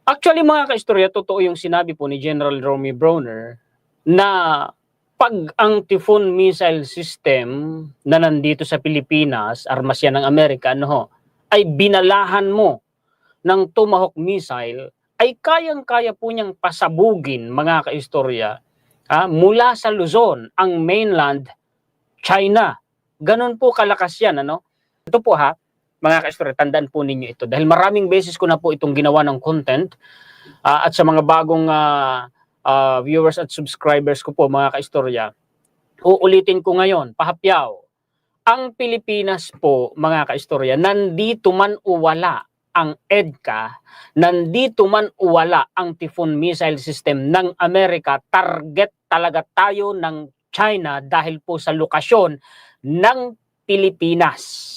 Actually mga kaistorya, totoo yung sinabi po ni General Romy Browner na pag ang Typhoon missile system na nandito sa Pilipinas, armas yan ng Amerika, ay binalahan mo ng Tomahawk missile, ay kayang-kaya po niyang pasabugin mga kaistorya mula sa Luzon, ang mainland China. Ganon po kalakas yan. Ito po mga kaistorya, tandaan po ninyo ito. Dahil maraming beses ko na po itong ginawa ng content at sa mga bagong viewers at subscribers ko po mga kaistorya, uulitin ko ngayon, pahapyaw. Ang Pilipinas po mga kaistorya, nandito man o wala ang EDCA, nandito man o wala ang Typhoon missile system ng Amerika, target talaga tayo ng China dahil po sa lokasyon ng Pilipinas.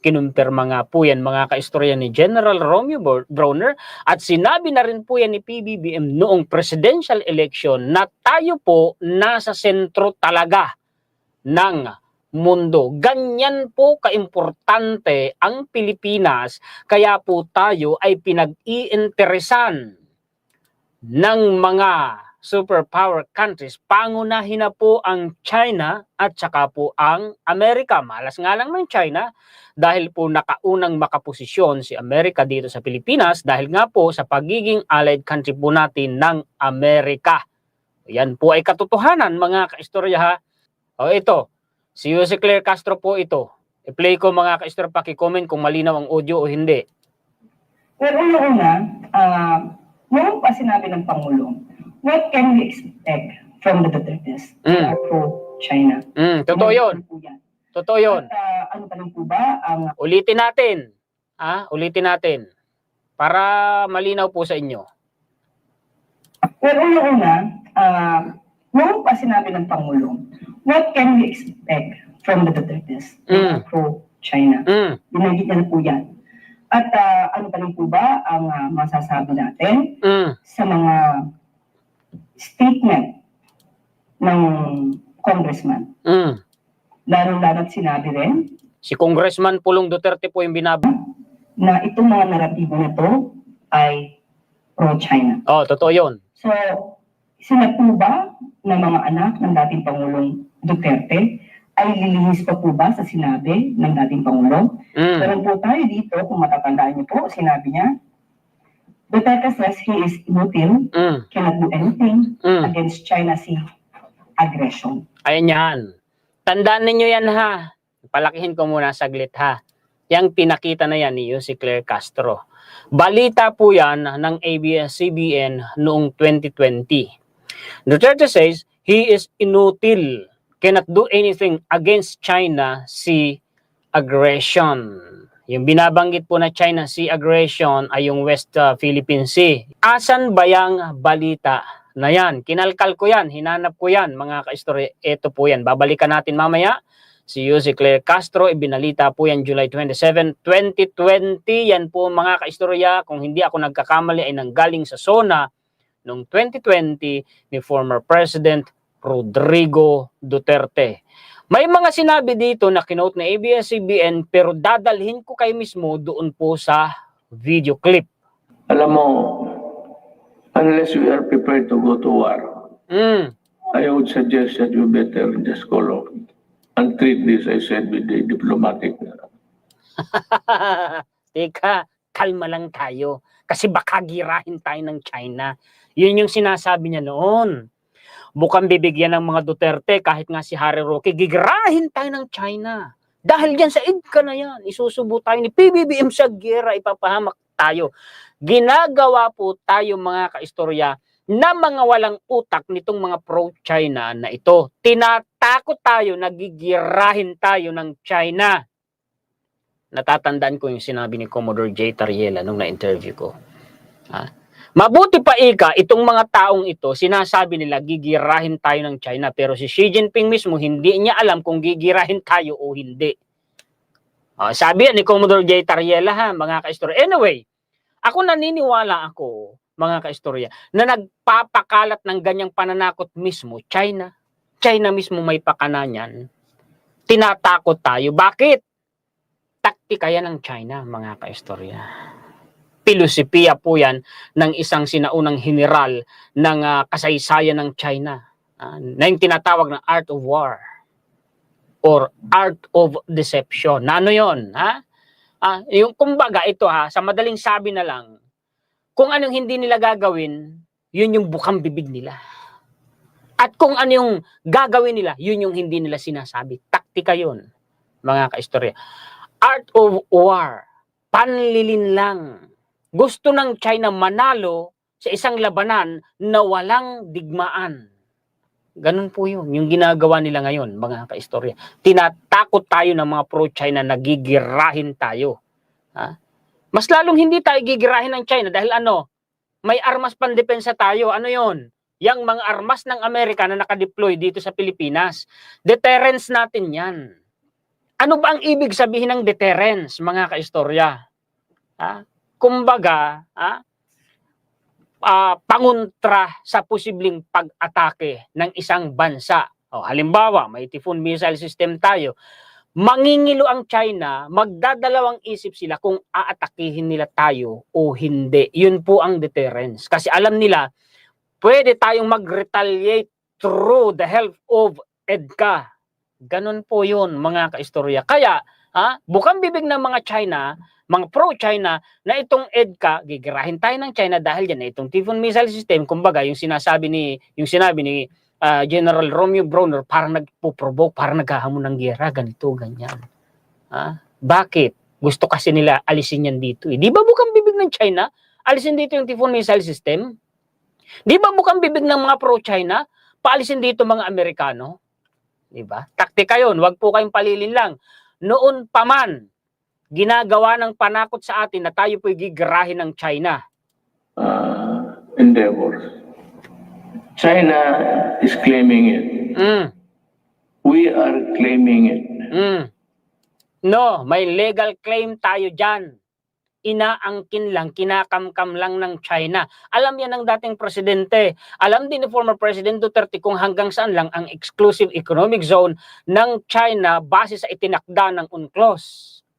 Kinumpirma nga po yan mga kaistorya ni General Romeo Browner at sinabi na rin po yan ni PBBM noong presidential election na tayo po nasa sentro talaga ng mundo. Ganyan po kaimportante ang Pilipinas, kaya po tayo ay pinag-iinteresan ng mga superpower countries. Pangunahin na po ang China at saka po ang Amerika. Malas nga lang ng China dahil po nakaunang makaposisyon si Amerika dito sa Pilipinas dahil nga po sa pagiging allied country po natin ng Amerika. Yan po ay katotohanan mga kaistorya O ito, si Jose Claire Castro po ito. I-play ko mga kaistorya, paki-comment kung malinaw ang audio o hindi. Pero una, noong pa sinabi ng Pangulo, what can we expect from the Dutertes pro-China? Totoo yun. Totoo yun. At ano pa lang po ba ang... Ulitin natin. Ulitin natin. Para malinaw po sa inyo. Pero una, noong pa sinabi ng Pangulo, what can we expect from the Dutertes pro-China? Binanggit niya na po yan. At ano pa lang po ba ang masasabi natin sa mga statement ng congressman? Lalo-lalo at sinabi rin si Congressman Pulong Duterte po yung binaba na itong mga naratibo na to ay pro-China. Totoo yun. So, sila po ba ng mga anak ng dating Pangulong Duterte ay lilihis pa po ba sa sinabi ng dating Pangulo? Meron po tayo dito, kung matatandaan niyo po, sinabi niya, Duterte says he is inutil, cannot do anything against China's aggression. Ayan yan. Tandaan ninyo yan Palakihin ko muna saglit Yang pinakita na yan ni Jose Claire Castro. Balita po yan ng ABS-CBN noong 2020. Duterte says he is inutil, cannot do anything against China Sea aggression. Yung binabanggit po na China Sea aggression ay yung West Philippine Sea. Asan ba yung balita na yan? Kinalkal ko yan, hinanap ko yan mga kaistorya. Ito po yan, babalikan natin mamaya. Si Jose Claire Castro, ibinalita po yan July 27, 2020. Yan po mga kaistorya, kung hindi ako nagkakamali ay nanggaling sa SONA noong 2020 ni former President Rodrigo Duterte. May mga sinabi dito na kinote na ABS-CBN pero dadalhin ko kayo mismo doon po sa video clip. Alam mo, unless we are prepared to go to war, I would suggest that you better just call off and treat this, I said, with the diplomatic. Teka, kalma lang tayo. Kasi baka girahin tayo ng China. Yun yung sinasabi niya noon. Bukang bibigyan ng mga Duterte, kahit nga si Harry Roque, gigirahin tayo ng China. Dahil dyan sa EDCA na yan, isusubo tayo ni PBBM sa gera, ipapahamak tayo. Ginagawa po tayo mga kaistorya na mga walang utak nitong mga pro-China na ito. Tinatakot tayo, nagigirahin tayo ng China. Natatandaan ko yung sinabi ni Commodore J. Tariela nung na-interview ko. Mabuti pa itong mga taong ito, sinasabi nila gigirahin tayo ng China, pero si Xi Jinping mismo hindi niya alam kung gigirahin tayo o hindi. Sabi ni Commodore J. Tariela mga kaistorya. Anyway, ako naniniwala mga kaistorya, na nagpapakalat ng ganyang pananakot mismo, China. China mismo may pakana niyan. Tinatakot tayo. Bakit? Taktika yan ng China, mga kaistorya. Pilosopiya po yan ng isang sinaunang general ng kasaysayan ng China, na yung tinatawag na art of war or art of deception. Na ano yun? Yung kumbaga ito sa madaling sabi na lang, kung anong hindi nila gagawin, yun yung bukang bibig nila. At kung ano yung gagawin nila, yun yung hindi nila sinasabi. Taktika yun, mga kaistorya. Art of war, panlilin lang. Gusto ng China manalo sa isang labanan na walang digmaan. Ganun po yun, yung ginagawa nila ngayon, mga kaistorya. Tinatakot tayo ng mga pro-China na gigirahin tayo. Mas lalong hindi tayo gigirahin ng China dahil may armas pandepensa tayo. Ano yon? Yang mga armas ng Amerika na nakadeploy dito sa Pilipinas. Deterrence natin yan. Ano ba ang ibig sabihin ng deterrence, mga kaistorya? Kumbaga, pangontra sa posibleng pag-atake ng isang bansa. Halimbawa, may Typhoon missile system tayo. Mangingilo ang China, magdadalawang isip sila kung aatakihin nila tayo o hindi. Yun po ang deterrence. Kasi alam nila, pwede tayong mag-retaliate through the help of EDCA. Ganun po yun, mga kaistorya. Kaya, bukang bibig ng mga China, mga pro-China, na itong EDCA, gigirahin tayo ng China dahil yan, itong Typhoon missile system, kumbaga, yung sinabi ni General Romeo Browner, parang nagpo-provoke, parang naghahamon ng giyera, ganito, ganyan. Bakit? Gusto kasi nila alisin yan dito. Di ba bukang bibig ng China? Alisin dito yung Typhoon missile system? Di ba bukang bibig ng mga pro-China? Paalisin dito mga Amerikano? Di ba? Taktika yun, wag po kayong palilin lang. Noon pa man, ginagawa ng panakot sa atin na tayo po'y gigirahin ng China. Endeavors. China is claiming it. We are claiming it. No, may legal claim tayo dyan. Inaangkin lang, kinakamkam lang ng China. Alam yan ng dating presidente. Alam din ni former President Duterte kung hanggang saan lang ang exclusive economic zone ng China base sa itinakda ng UNCLOS.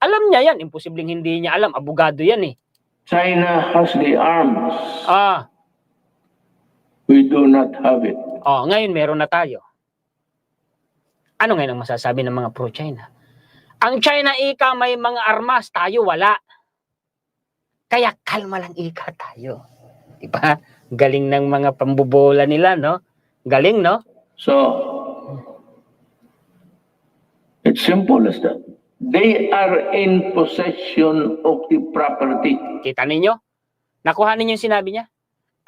Alam niya yan. Imposibleng hindi niya alam. Abogado yan eh. China has the arms. We do not have it. Ngayon meron na tayo. Ano ngayon ang masasabi ng mga pro-China? Ang China ika may mga armas, tayo wala. Kaya kalma lang ika tayo. Diba? Galing ng mga pambubola nila, no? Galing, no? So, it's simple as that. They are in possession of the property. Kita ninyo? Nakuha ninyo yung sinabi niya?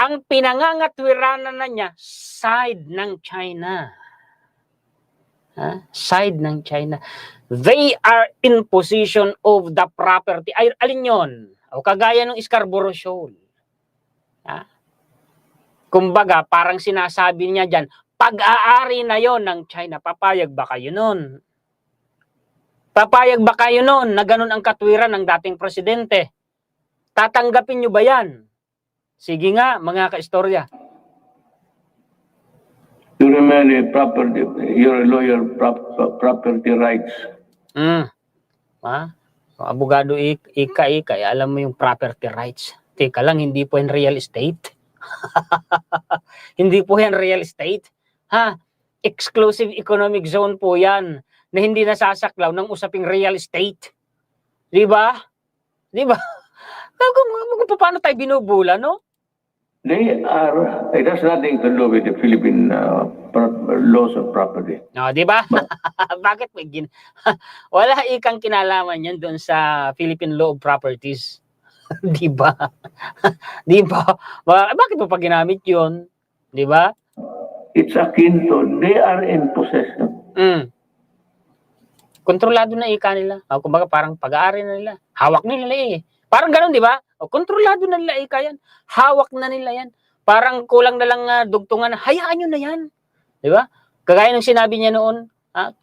Ang pinangangatwiranan na niya, side ng China. Side ng China. They are in possession of the property. Ay, alin yun? O kagaya ng Scarborough Shoal. Kumbaga, parang sinasabi niya dyan, pag-aari na yon ng China. Papayag ba kayo nun? Papayag ba kayo nun na ganun ang katwiran ng dating presidente? Tatanggapin nyo ba yan? Sige nga, mga kaistorya. You remain property, you're a lawyer, property rights. Abogado ika, alam mo yung property rights. Teka lang, hindi po yan real estate. Hindi po yan real estate. Exclusive economic zone po yan na hindi nasasaklaw ng usaping real estate. Di ba? Di ba? Kung paano tayo binubula, no? It has nothing to do with the Philippine laws of property. Di ba? Bakit wala ikang kinalaman yan doon sa Philippine Law of Properties. Di ba? Di ba? Bakit mo pa ginamit yun? Di ba? It's akin to, they are in possession. Kontrolado na ika nila. Kumbaga parang pag-aari na nila. Hawak nila eh. Parang ganun, di ba? Kontrolado na nila ika yan. Hawak na nila yan. Parang kulang na lang dugtungan. Hayaan nyo na yan. Di ba? Kagaya ng sinabi niya noon,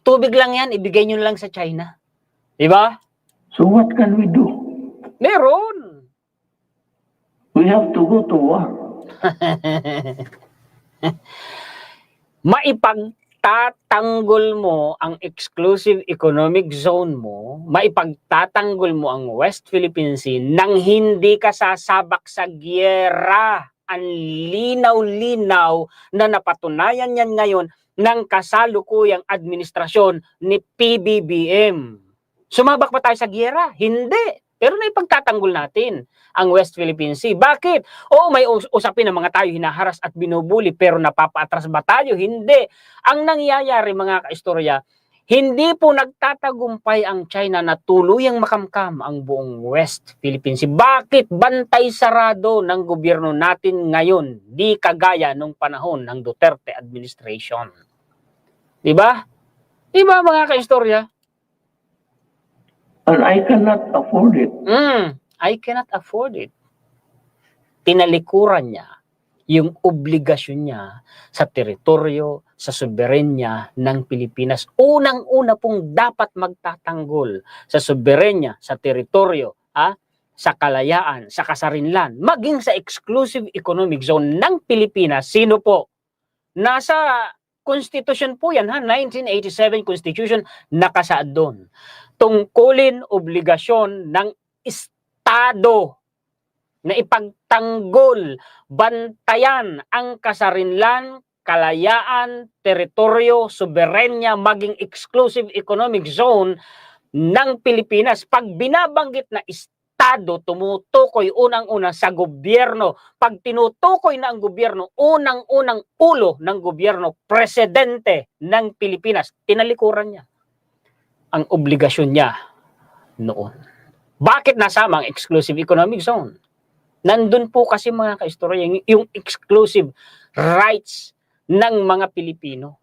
tubig lang yan, ibigay nyo lang sa China. Di ba? So what can we do? Meron. We have to go to war. maipagtatanggol mo ang exclusive economic zone mo, maipagtatanggol mo ang West Philippine Sea nang hindi ka sasabak sa giyera. Ang linaw-linaw na napatunayan yan ngayon ng kasalukuyang administrasyon ni PBBM. Sumabak pa tayo sa giyera? Hindi. Pero naipagtatanggol natin ang West Philippine Sea. Bakit? Oo, may usapin ng mga tayo hinaharas at binubuli, pero napapaatras ba tayo? Hindi. Ang nangyayari, mga kaistorya, hindi po nagtatagumpay ang China na tuluyang makamkam ang buong West Philippine Sea. Bakit? Bantay sarado ng gobyerno natin ngayon, di kagaya nung panahon ng Duterte administration. Diba? Diba, mga kaistorya? And I cannot afford it. I cannot afford it. Tinalikuran niya yung obligasyon niya sa teritoryo, sa soberenya ng Pilipinas. Unang-una pong dapat magtatanggol sa soberenya, sa teritoryo, sa kalayaan, sa kasarinlan, maging sa exclusive economic zone ng Pilipinas. Sino po? Nasa Constitution po yan, 1987 Constitution, nakasaad doon. Tungkulin, obligasyon ng Estado na ipagtanggol, bantayan ang kasarinlan, kalayaan, teritoryo, soberenya, maging exclusive economic zone ng Pilipinas. Pag binabanggit na Estado, tumutukoy unang-una sa gobyerno. Pag tinutukoy na ang gobyerno, unang-unang ulo ng gobyerno, presidente ng Pilipinas, tinalikuran niya ang obligasyon niya noon. Bakit nasama ang exclusive economic zone? Nandun po kasi, mga kaistorya, yung exclusive rights ng mga Pilipino,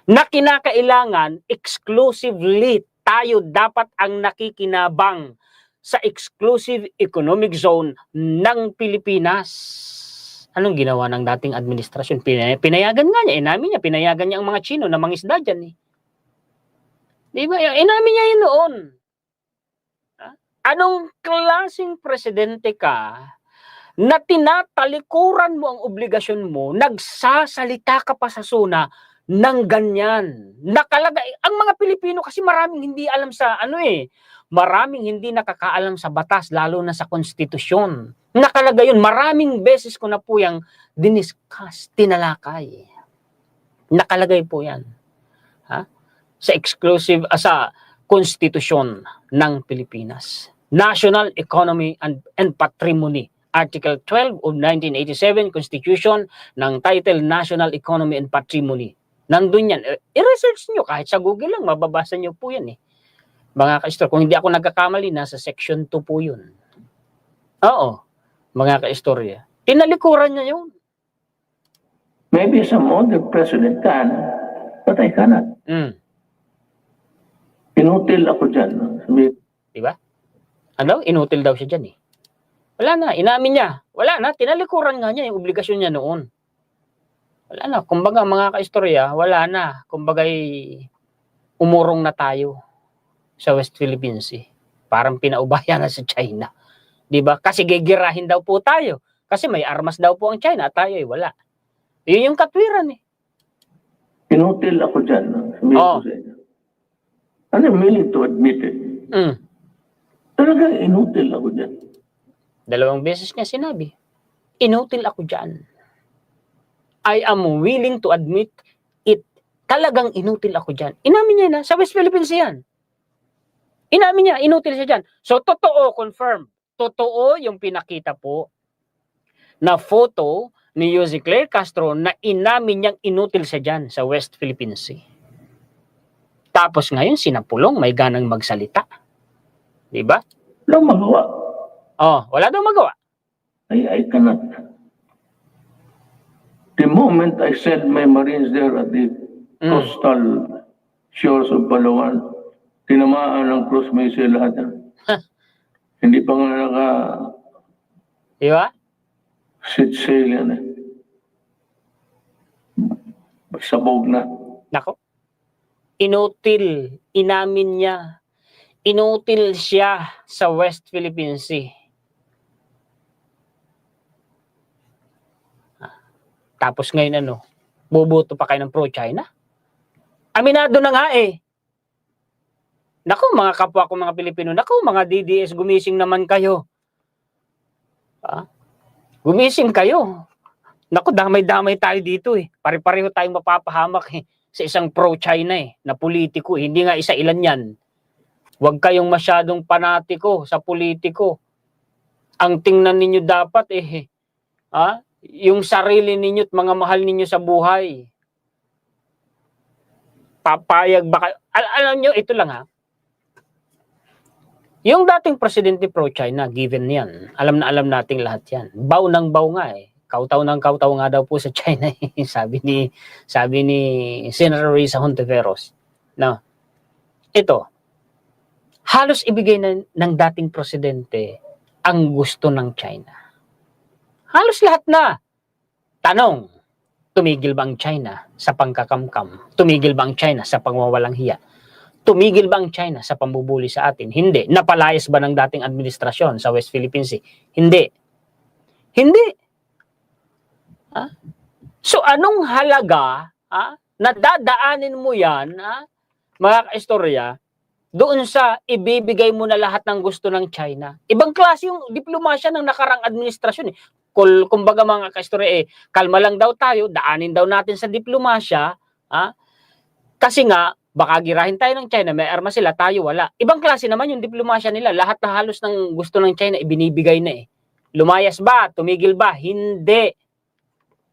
na kinakailangan exclusively tayo dapat ang nakikinabang sa exclusive economic zone ng Pilipinas. Anong ginawa ng dating administrasyon? Pinayagan nga niya, inamin niya, pinayagan niya ang mga Chino na mangisda dyan. Diba? Inamin niya yun noon. Anong klaseng presidente ka na tinatalikuran mo ang obligasyon mo, nagsasalita ka pa sa SUNA ng ganyan? Nakalagay, ang mga Pilipino kasi maraming hindi alam sa maraming hindi nakakaalam sa batas, lalo na sa konstitusyon. Nakalagay yun, maraming beses ko na po yung diniscuss, tinalakay. Nakalagay po yan. Sa exclusive, sa konstitusyon ng Pilipinas. National Economy and Patrimony. Article 12 of 1987 Constitution ng title National Economy and Patrimony. Nandun yan. I-research nyo, kahit sa Google lang, mababasa nyo po yan. Mga kaistorya, kung hindi ako nagkakamali, nasa section 2 po yun. Oo, mga kaistorya. Tinalikuran niya yun. Maybe some other president can, but I cannot. Inutil ako dyan. Diba? Ano? Inutil daw siya dyan Wala na, inamin niya. Wala na, tinalikuran nga niya yung obligasyon niya noon. Wala na, kumbaga mga kaistorya, wala na. Kumbaga umurong na tayo sa West Philippine Sea. Parang pinaubaya na sa China. Diba? Kasi gigirahin daw po tayo. Kasi may armas daw po ang China at tayo wala. Yun yung katwiran Inutil ako dyan. I'm willing to admit it. Talagang inutil ako dyan. 2 beses niya sinabi, inutil ako dyan. I am willing to admit it. Talagang inutil ako dyan. Inamin niya na, sa West Philippines yan. Inamin niya, inutil siya dyan. So, totoo, confirm. Totoo yung pinakita po na photo ni Jose Claire Castro na inamin niyang inutil siya dyan sa West Philippine Sea. Tapos ngayon, sinapulong, may ganang magsalita. Diba? Walang magawa. Wala daw magawa. I cannot. The moment I send my Marines there at the coastal shores of Palawan, tinamaan ng cruise missile lahat. Hindi pa nga Diba? set sail yan Sabog na. Nako. Inutil, inamin niya. Inutil siya sa West Philippine Sea. Tapos ngayon boboto pa kayo ng pro-China? Aminado na nga eh. Naku, mga kapwa ko mga Pilipino, naku, mga DDS, gumising naman kayo. Gumising kayo. Naku, damay-damay tayo dito eh. Pare-pareho tayong mapapahamak eh, sa isang pro-China eh, na politiko. Hindi nga isa ilan yan. Huwag kayong masyadong panatiko sa politiko. Ang tingnan ninyo dapat eh, yung sarili ninyo at mga mahal ninyo sa buhay. Papayag ba kayo? Alam nyo, ito lang ha. Yung dating presidente pro-China, given yan. Alam na alam nating lahat yan. Baw ng baw nga eh. Kautaw ng kautaw nga daw po sa China eh. sabi ni Senator Risa Hontiveros. No. Ito, halos ibigay ng dating presidente ang gusto ng China. Halos lahat na. Tanong, tumigil ba ang China sa pangkakamkam? Tumigil ba ang China sa pangwawalang hiya? Tumigil ba ang China sa pambubuli sa atin? Hindi. Napalayas ba ng dating administrasyon sa West Philippine Sea? Hindi. Hindi. So anong halaga na dadaanin mo yan, mga kaistorya, doon sa ibibigay mo na lahat ng gusto ng China? Ibang klase yung diplomasya ng nakarang administrasyon eh. Kumbaga mga kaistorya kalma lang daw tayo, daanin daw natin sa diplomasya, kasi nga, baka girahin tayo ng China, may armas sila, tayo wala. Ibang klase naman yung diplomasya nila. Lahat na halos ng gusto ng China, ibinibigay na eh. Lumayas ba? Tumigil ba? Hindi.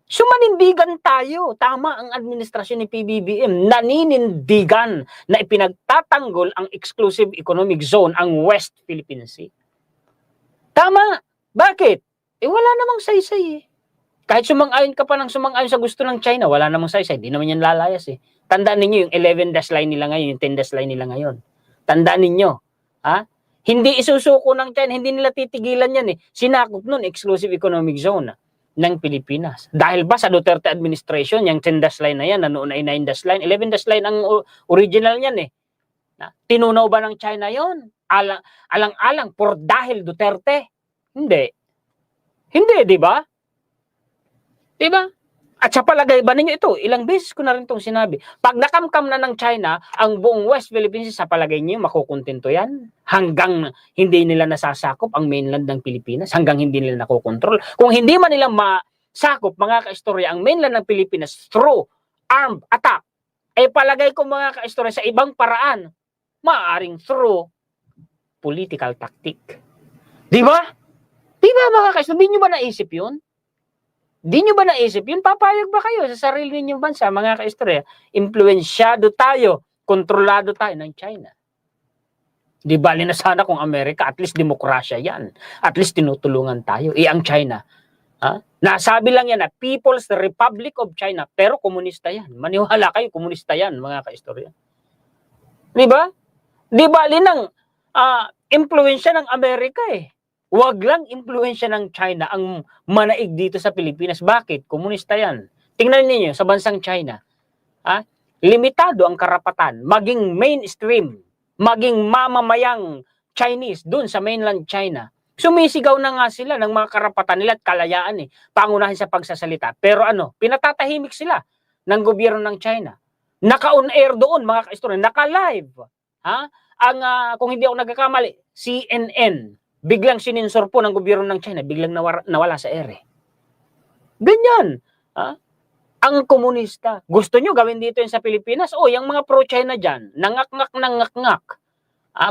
So manindigan tayo. Tama ang administrasyon ni PBBM. Naninindigan na ipinagtatanggol ang exclusive economic zone, ang West Philippine Sea. Tama. Bakit? Wala namang saysay eh. Kahit sumang-ayon ka pa ng sumang-ayon sa gusto ng China, wala namang saysay. Di naman yan lalayas eh. Tandaan ninyo yung 11 dash line nila ngayon, yung 10 dash line nila ngayon. Tandaan ninyo. Hindi isusuko ng China, hindi nila titigilan yan eh. Sinakop nun, exclusive economic zone ng Pilipinas. Dahil ba sa Duterte administration, yung 10 dash line na yan, na noon ay 9 dash line, 11 dash line ang original yan eh. Tinunaw ba ng China yon? Alang-alang, dahil Duterte? Hindi. Hindi, di ba? Di ba? At sa palagay ba ninyo ito, ilang beses ko na rin itong sinabi, pag nakamkam na ng China, ang buong West Philippines, sa palagay niyo, makukontento yan? Hanggang hindi nila nasasakop ang mainland ng Pilipinas, hanggang hindi nila nakokontrol. Kung hindi man nila masakop, mga kaistorya, ang mainland ng Pilipinas through armed attack, palagay ko mga kaistorya, sa ibang paraan, maaaring through political tactic. Di ba? Di ba mga kaistorya, di nyo ba naisip yun? Di nyo ba naisip yun? Papayag ba kayo sa sarili ninyong bansa, mga kaistorya? Impluensyado tayo, kontrolado tayo ng China. Di bali na sana kung Amerika, at least demokrasya yan. At least tinutulungan tayo. Ang China. Nasabi lang yan na People's Republic of China, pero komunista yan. Maniwala kayo, komunista yan, mga kaistorya. Di ba? Di bali ng impluensya ng Amerika eh. Huwag lang impluensya ng China ang manaig dito sa Pilipinas. Bakit? Komunista yan. Tingnan niyo sa bansang China. Limitado ang karapatan, maging mainstream, maging mamamayang Chinese dun sa mainland China. Sumisigaw na nga sila ng mga karapatan nila at kalayaan pangunahin sa pagsasalita. Pero pinatatahimik sila ng gobyerno ng China. Naka-on-air doon, mga kaistorya, naka-live. Kung hindi ako nagkakamali, CNN. Biglang sinensor po ng gobyerno ng China, biglang nawala sa ere. Ganyan. Ang komunista. Gusto nyo gawin dito sa Pilipinas? Yung mga pro-China dyan, nangak-ngak.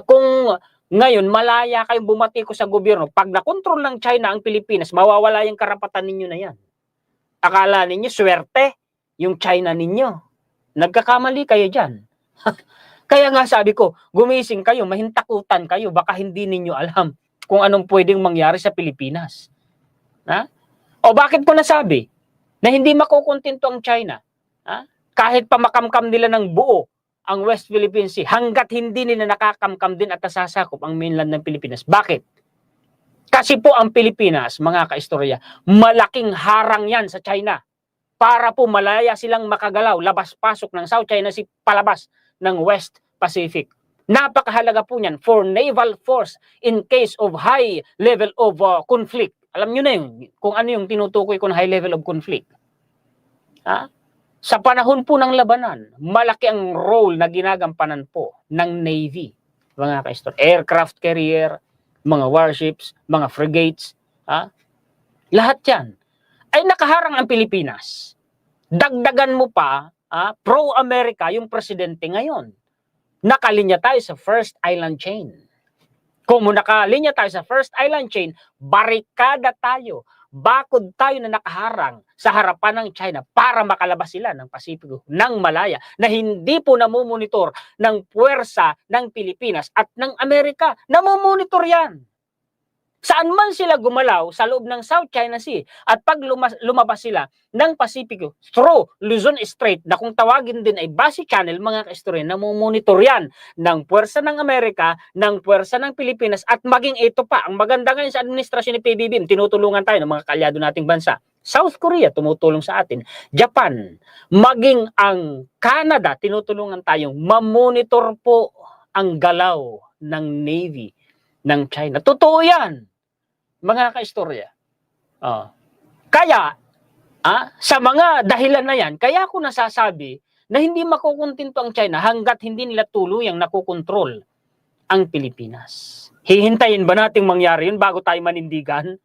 Kung ngayon, malaya kayong bumatiko sa gobyerno, pag nakontrol ng China ang Pilipinas, mawawala yung karapatan ninyo na yan. Akala ninyo, swerte yung China ninyo. Nagkakamali kayo dyan. Kaya nga sabi ko, gumising kayo, mahintakutan kayo, baka hindi ninyo alam kung anong pwedeng mangyari sa Pilipinas. O bakit ko nasabi na hindi makukontento ang China? Kahit pa makamkam nila ng buo ang West Philippine Sea, hanggat hindi nila nakakamkam din at nasasakop ang mainland ng Pilipinas. Bakit? Kasi po ang Pilipinas, mga kaistorya, malaking harang yan sa China para po malaya silang makagalaw, labas-pasok ng South China Sea, palabas ng West Pacific. Napakahalaga po niyan for naval force in case of high level of conflict. Alam nyo na yun, kung ano yung tinutukoy ko na high level of conflict. Sa panahon po ng labanan, malaki ang role na ginagampanan po ng Navy. Mga kaistor, aircraft carrier, mga warships, mga frigates, lahat yan ay nakaharang ang Pilipinas. Dagdagan mo pa, pro-America yung presidente ngayon. Nakalinya tayo sa First Island Chain. Kung nakalinya tayo sa First Island Chain, barikada tayo, bakod tayo na nakaharang sa harapan ng China para makalabas sila ng Pasipiko, ng Malaya, na hindi po namumonitor ng puwersa ng Pilipinas at ng Amerika. Namumonitor yan. Saan man sila gumalaw sa loob ng South China Sea at pag lumabas sila ng Pasipiko through Luzon Strait na kung tawagin din ay Basi Channel, mga kaistorya, namumonitor yan ng puwersa ng Amerika, ng puwersa ng Pilipinas at maging ito pa. Ang maganda ngayon sa administrasyon ni PBBM, tinutulungan tayo ng mga kaalyado nating bansa. South Korea, tumutulong sa atin. Japan, maging ang Canada, tinutulungan tayong mamonitor po ang galaw ng Navy ng China. Totoo yan, mga kaistorya. Kaya, sa mga dahilan na yan, kaya ako nasasabi na hindi makukontinto ang China hanggat hindi nila tuluyang nakukontrol ang Pilipinas. Hihintayin ba nating mangyari yun bago tayo manindigan?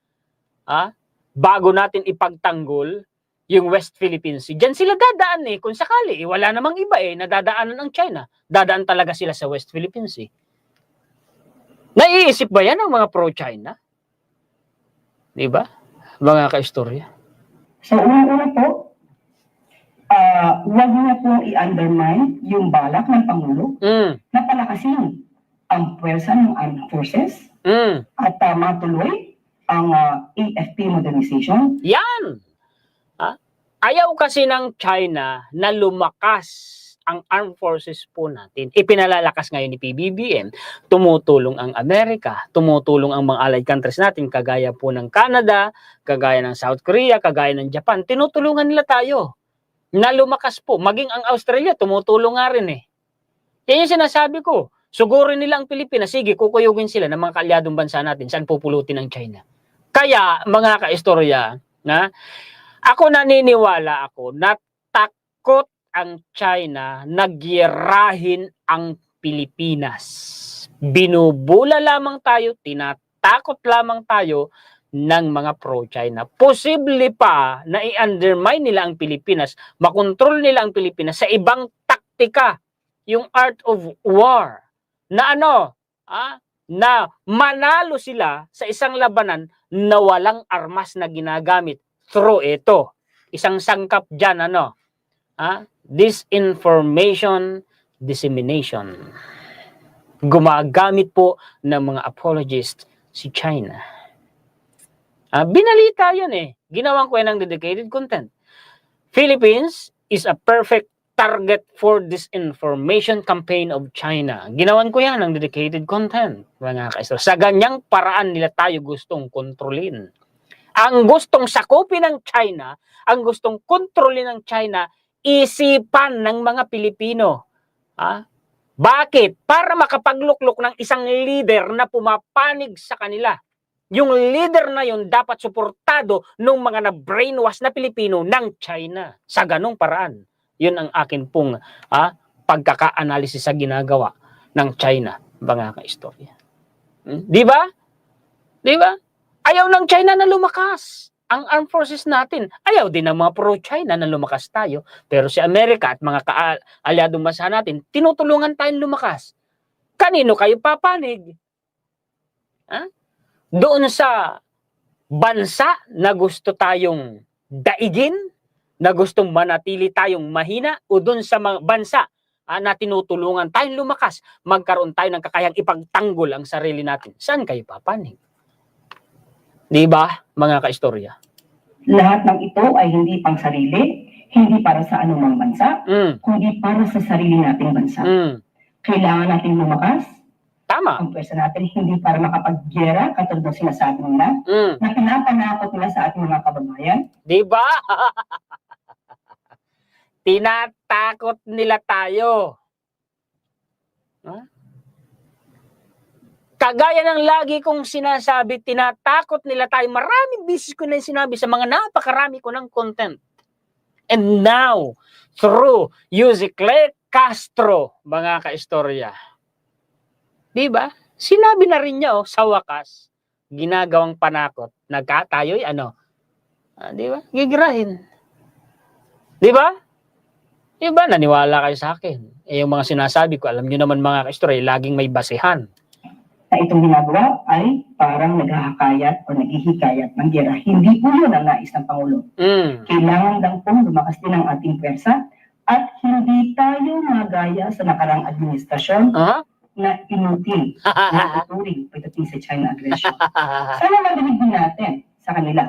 Bago natin ipagtanggol yung West Philippine Sea. Diyan sila dadaan kung sakali. Wala namang iba na dadaanan ng China. Dadaan talaga sila sa West Philippine Sea. Naiisip ba yan ang mga pro-China? Diba? Mga kaistorya. So, una po, huwag niya pong i-undermine yung balak ng Pangulo na palakasin ang puwersa ng armed forces at matuloy ang AFP modernization. Yan! Ayaw kasi ng China na lumakas ang armed forces po natin. Ipinalalakas ngayon ni PBBM. Tumutulong ang Amerika, tumutulong ang mga allied countries natin, kagaya po ng Canada, kagaya ng South Korea, kagaya ng Japan. Tinutulungan nila tayo na lumakas po. Maging ang Australia, tumutulong nga rin Yan yung sinasabi ko. Sugurin nila ang Pilipinas, sige, kukuyugin sila ng mga kaalyadong bansa natin, saan pupulutin ng China. Kaya, mga kaistorya, ako naniniwala ako na takot ang China nagyerahin ang Pilipinas. Binubula lamang tayo, tinatakot lamang tayo ng mga pro-China. Posible pa na i-undermine nila ang Pilipinas, makontrol nila ang Pilipinas sa ibang taktika, yung art of war, na na manalo sila sa isang labanan na walang armas na ginagamit through ito. Isang sangkap dyan, disinformation dissemination. Gumagamit po ng mga apologists si China. Binalita yan Ginawan ko yan ng dedicated content. Philippines is a perfect target for disinformation campaign of China. Ginawan ko yan ng dedicated content. Mga kaistor. Sa ganyang paraan nila tayo gustong kontrolin. Ang gustong sakupin ng China, ang gustong kontrolin ng China, isipan ng mga Pilipino. Bakit? Para makapagluklok ng isang leader na pumapanig sa kanila. Yung leader na yun dapat suportado ng mga na-brainwash na Pilipino ng China. Sa ganong paraan. Yun ang akin pong pagkaka-analysis sa ginagawa ng China, mga kaistorya. Di ba? Di ba? Ayaw ng China na lumakas ang armed forces natin. Ayaw din ng mga pro-China na lumakas tayo. Pero si Amerika at mga kaalyadong bansa natin, tinutulungan tayong lumakas. Kanino kayo papanig? Doon sa bansa na gusto tayong daigin, na gustong manatili tayong mahina, o doon sa mga bansa na tinutulungan tayong lumakas, magkaroon tayo ng kakayang ipagtanggol ang sarili natin. Saan kayo papanig? Di ba, mga kaistorya? Lahat ng ito ay hindi pang sarili, hindi para sa anumang bansa, kundi para sa sarili nating bansa. Kailangan natin lumakas. Tama. Ang pwersa natin hindi para makapaggera, katulad ng sinasabi nila, na pinapanakot nila sa ating mga kababayan. Di ba? Tinatakot nila tayo. Kagaya ng lagi kong sinasabi, tinatakot nila tayo. Maraming beses ko na sinabi sa mga napakarami ko ng content. And now, through Yusicle Castro, mga kaistorya. Diba? Sinabi na rin niya, sa wakas, ginagawang panakot, tayo'y diba? Gigirahin. Diba? Diba? Naniwala kayo sa akin. Yung mga sinasabi ko, alam niyo naman mga kaistorya, laging may basehan. Na itong ginagawa ay parang naghahakayat o naghihikayat ng gera. Hindi po yun ang nais ng Pangulo. Kailangan lang pong lumakas din ang ating pwersa at hindi tayo magaya sa nakarang administrasyon na inutil na tuturing pagdating sa China aggression. Sana marinig din natin sa kanila.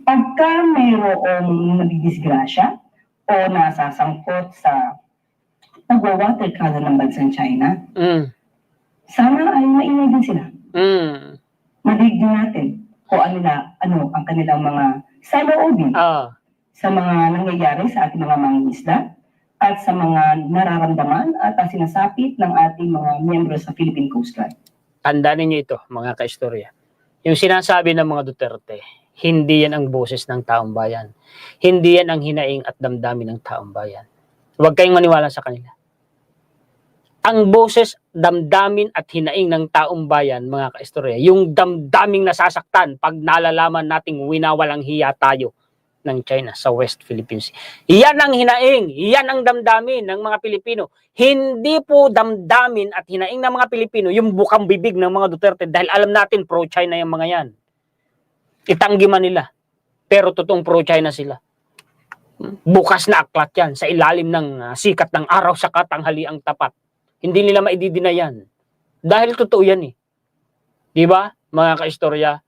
Pagka mayroong nabidisgrasya o nasasangkot sa pagwawater color ng bansang China, sana ay maingay din sila. Marinig din natin kung ano ang kanilang mga saloobin sa mga nangyayari sa ating mga mangingisda at sa mga nararamdaman at sinasapit ng ating mga miyembro sa Philippine Coast Guard. Tandaan niyo ito, mga kaistorya. Yung sinasabi ng mga Duterte, hindi yan ang boses ng taong bayan. Hindi yan ang hinaing at damdamin ng taong bayan. Huwag kayong maniwala sa kanila. Ang boses, damdamin at hinaing ng taong bayan, mga kaistorya, yung damdaming nasasaktan pag nalalaman nating winawalang hiya tayo ng China sa West Philippine Sea. Yan ang hinaing, yan ang damdamin ng mga Pilipino. Hindi po damdamin at hinaing ng mga Pilipino yung bukang bibig ng mga Duterte dahil alam natin pro-China yung mga yan. Itanggi man nila. Pero totoong pro-China sila. Bukas na aklat yan sa ilalim ng sikat ng araw sa katanghaliang tapat. Hindi nila maididina yan. Dahil totoo yan eh. Di ba, mga kaistorya?